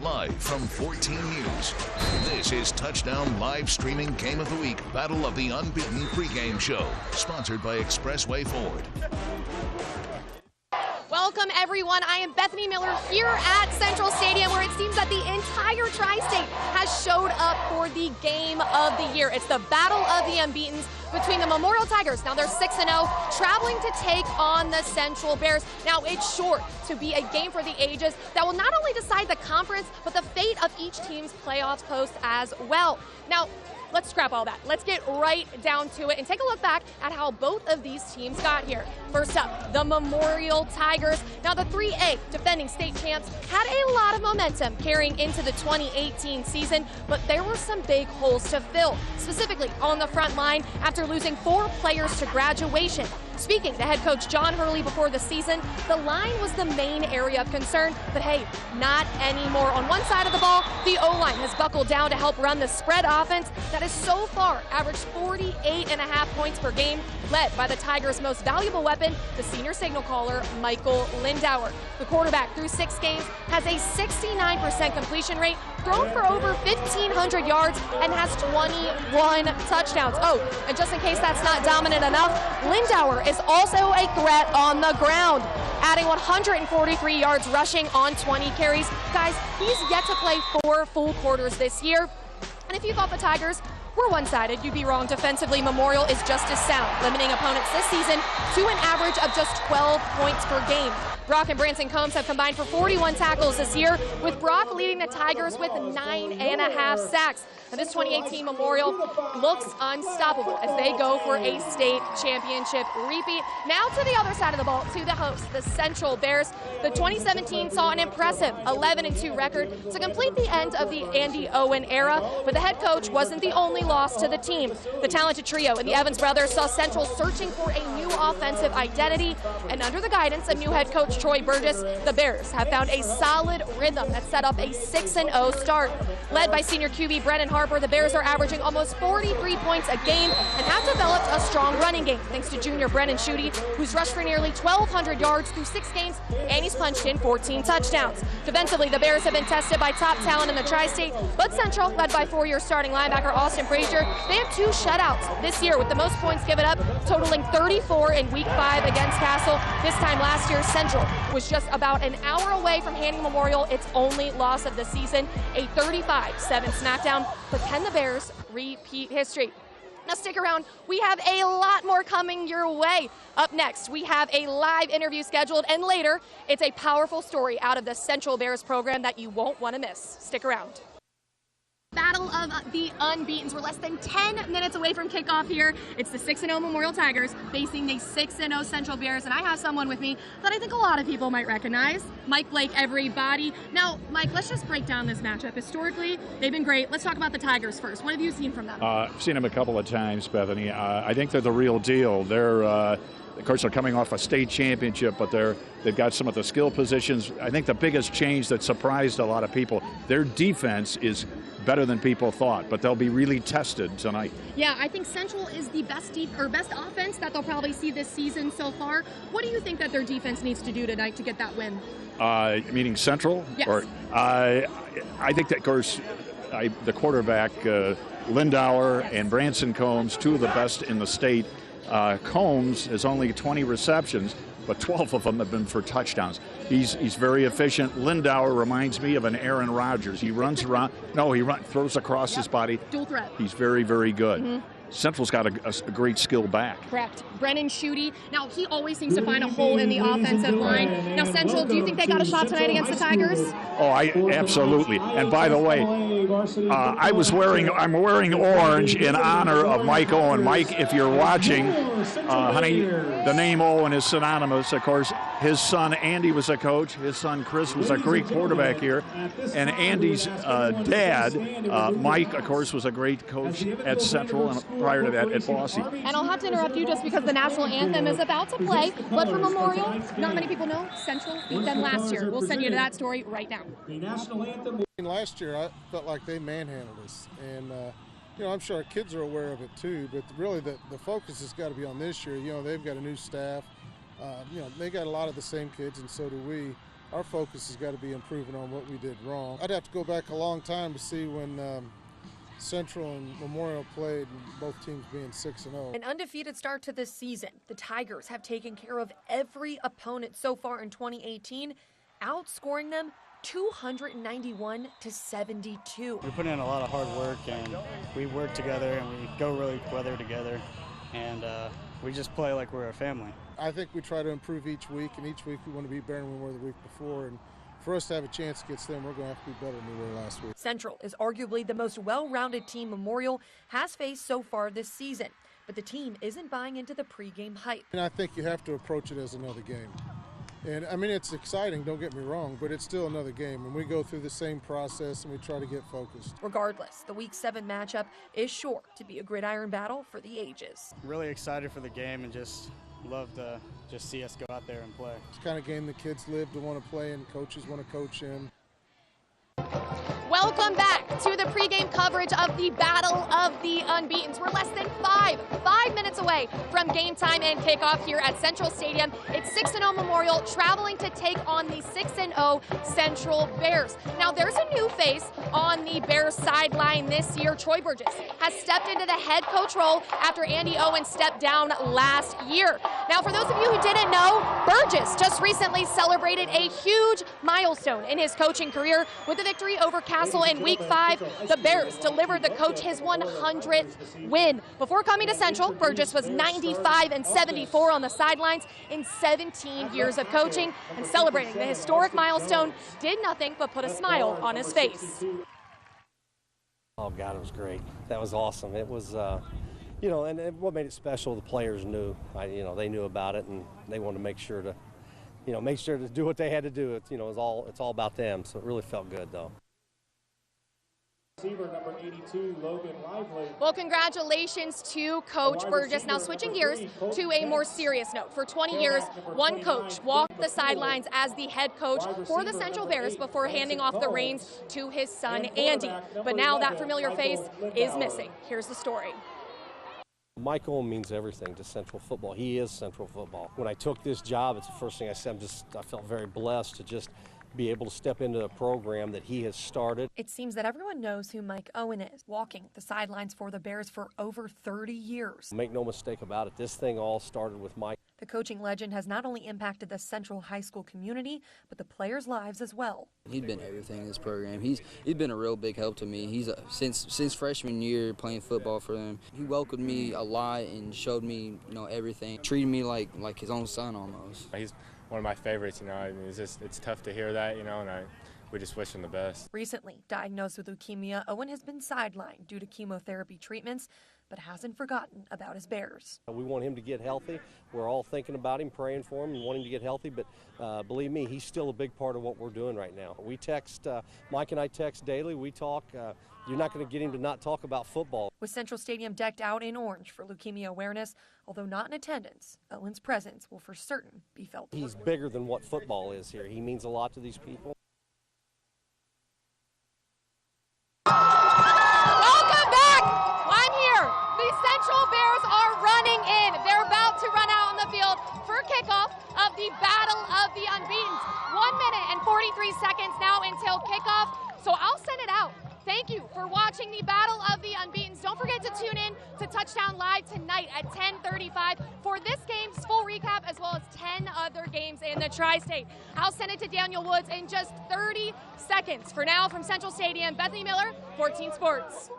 Live from 14 News, this is Touchdown live streaming Game of the Week Battle of the Unbeaten pregame show, sponsored by Expressway Ford. Welcome, everyone. I am Bethany Miller here at Central Stadium, where it seems that the entire Tri-State has showed up for the game of the year. It's the Battle of the Unbeatens between the Memorial Tigers. Now they're 6-0, traveling to take on the Central Bears. Now it's sure to be a game for the ages that will not only decide the conference, but the fate of each team's playoff post as well. Now, let's scrap all that. Let's get right down to it and take a look back at how both of these teams got here. First up, the Memorial Tigers. Now the 3A defending state champs had a lot of momentum carrying into the 2018 season, but there were some big holes to fill, specifically on the front line after losing 4 players to graduation. Speaking to head coach John Hurley before the season, the line was the main area of concern, but hey, not anymore. On one side of the ball, the O-line has buckled down to help run the spread offense that has so far averaged 48.5 points per game, led by the Tigers' most valuable weapon, the senior signal caller, Michael Lindauer. The quarterback, through 6 games, has a 69% completion rate, thrown for over 1,500 yards, and has 21 touchdowns. Oh, and just in case that's not dominant enough, Lindauer is also a threat on the ground, adding 143 yards rushing on 20 carries. Guys, he's yet to play 4 full quarters this year. And if you thought the Tigers were one-sided, you'd be wrong. Defensively, Memorial is just as sound, limiting opponents this season to an average of just 12 points per game. Brock and Branson Combs have combined for 41 tackles this year, with Brock leading the Tigers with 9.5 sacks. And this 2018 Memorial looks unstoppable as they go for a state championship repeat. Now to the other side of the ball, to the hosts, the Central Bears. The 2017 saw an impressive 11-2 record to complete the end of the Andy Owen era, but the head coach wasn't the only loss to the team. The talented trio in the Evans brothers saw Central searching for a new offensive identity, and under the guidance of new head coach Troy Burgess, the Bears have found a solid rhythm that set up a 6-0 start. Led by senior QB Brennan Harper, the Bears are averaging almost 43 points a game and have developed a strong running game thanks to junior Brennan Schutte, who's rushed for nearly 1,200 yards through 6 games, and he's punched in 14 touchdowns. Defensively, the Bears have been tested by top talent in the Tri-State, but Central, led by 4-year starting linebacker Austin Frazier, they have 2 shutouts this year, with the most points given up totaling 34 in Week 5 against Castle. This time last year, Central was just about an hour away from handing Memorial its only loss of the season, a 35-7 smackdown. But can the Bears repeat history? Now stick around, we have a lot more coming your way. Up next, we have a live interview scheduled, and later, it's a powerful story out of the Central Bears program that you won't want to miss. Stick around. Battle of the Unbeatens. We're less than 10 minutes away from kickoff here. It's the 6-0 Memorial Tigers facing the 6-0 Central Bears, and I have someone with me that I think a lot of people might recognize. Mike Blake, everybody. Now, Mike, let's just break down this matchup. Historically, they've been great. Let's talk about the Tigers first. What have you seen from them? I've seen them a couple of times, Bethany. I think they're the real deal. They're of course, they're coming off a state championship, but they've got some of the skill positions. I think the biggest change that surprised a lot of people, their defense is better than people thought, but they'll be really tested tonight. Yeah, I think Central is the best offense that they'll probably see this season so far. What do you think that their defense needs to do tonight to get that win? Meaning Central? Yes. Or, I think that, of course, the quarterback, Lindauer and Branson Combs, 2 of the best in the state. Combs has only 20 receptions, but 12 of them have been for touchdowns. He's very efficient. Lindauer reminds me of an Aaron Rodgers. He runs around. No, throws across his body. Dual threat. He's very, very good. Central's got a great skill back. Correct. Brennan Schutte. Now, he always seems to find a hole in the offensive line. Now, Central, do you think they got a shot tonight against the Tigers? Oh, absolutely. And by the way, I'm wearing orange in honor of Mike Owen. Mike, if you're watching, honey, the name Owen is synonymous. Of course, his son Andy was a coach. His son Chris was a great quarterback here. And Andy's dad, Mike, of course, was a great coach at Central and prior to that at Boise. And I'll have to interrupt you just because the national anthem is about to play. But for Memorial, not many people know Central beat them last year. We'll send you to that story right now. The national anthem. Last year, I felt like they manhandled us. And, I'm sure our kids are aware of it too. But really, the focus has got to be on this year. They've got a new staff. They got a lot of the same kids, and so do we. Our focus has got to be improving on what we did wrong. I'd have to go back a long time to see when Central and Memorial played, and both teams being 6-0. An undefeated start to this season. The Tigers have taken care of every opponent so far in 2018, outscoring them 291-72. We put in a lot of hard work, and we work together, and we go really weather together, and we just play like we're a family. I think we try to improve each week, and each week we want to be better than we were the week before. And for us to have a chance against them, we're going to have to be better than we were last week. Central is arguably the most well-rounded team Memorial has faced so far this season, but the team isn't buying into the pregame hype. And I think you have to approach it as another game. And I mean, it's exciting, don't get me wrong, but it's still another game, and we go through the same process and we try to get focused. Regardless, the Week 7 matchup is sure to be a gridiron battle for the ages. Really excited for the game and just love to just see us go out there and play. It's the kind of game the kids live to want to play and coaches want to coach in. Welcome back to the pregame coverage of the Battle of the Unbeatens. We're less than five minutes away from game time and kickoff here at Central Stadium. It's 6-0 Memorial traveling to take on the 6-0 Central Bears. Now, there's a new face on the Bears sideline this year. Troy Burgess has stepped into the head coach role after Andy Owen stepped down last year. Now, for those of you who didn't know, Burgess just recently celebrated a huge milestone in his coaching career with a victory over Castle in Week 5. The Bears delivered the coach his 100th win. Before coming to Central, Burgess was 95-74 on the sidelines in 17 years of coaching, and celebrating the historic milestone did nothing but put a smile on his face. Oh God, it was great. That was awesome. It was, and what made it special, the players knew. They knew about it, and they wanted to make sure to do what they had to do. It's all about them. So it really felt good, though. Receiver number 82, Logan Lively. Well, congratulations to Coach Burgess. Now, switching gears to a more serious note. For 20 years, one coach walked the sidelines as the head coach for the Central Bears before handing off the reins to his son, Andy. But now that familiar face is missing. Here's the story. Mike Owen means everything to Central football. He is Central football. When I took this job, it's the first thing I said. I felt very blessed to just be able to step into a program that he has started. It seems that everyone knows who Mike Owen is, walking the sidelines for the Bears for over 30 years. Make no mistake about it, this thing all started with Mike. The coaching legend has not only impacted the Central high school community, but the players' lives as well. He's been everything in this program. He's been a real big help to me. He's since freshman year playing football for them. He welcomed me a lot and showed me, everything. Treated me like his own son almost. He's one of my favorites, I mean, it's tough to hear that, and we just wish him the best. Recently diagnosed with leukemia, Owen has been sidelined due to chemotherapy treatments, but hasn't forgotten about his Bears. We want him to get healthy. We're all thinking about him, praying for him, and wanting to get healthy, but believe me, he's still a big part of what we're doing right now. We text, Mike and I text daily, we talk. You're not going to get him to not talk about football. With Central Stadium decked out in orange for leukemia awareness, although not in attendance, Owen's presence will for certain be felt. He's bigger than what football is here. He means a lot to these people. Welcome back! I'm here. The Central Bears are running in. They're about to run out on the field for kickoff of the Battle of the Unbeatens. 1 minute and 43 seconds now until kickoff, so I'll send it out. Thank you for watching the Battle of the Unbeatens. Don't forget to tune in to Touchdown Live tonight at 10:35 for this game's full recap, as well as 10 other games in the Tri-State. I'll send it to Daniel Woods in just 30 seconds. For now, from Central Stadium, Bethany Miller, 14 Sports.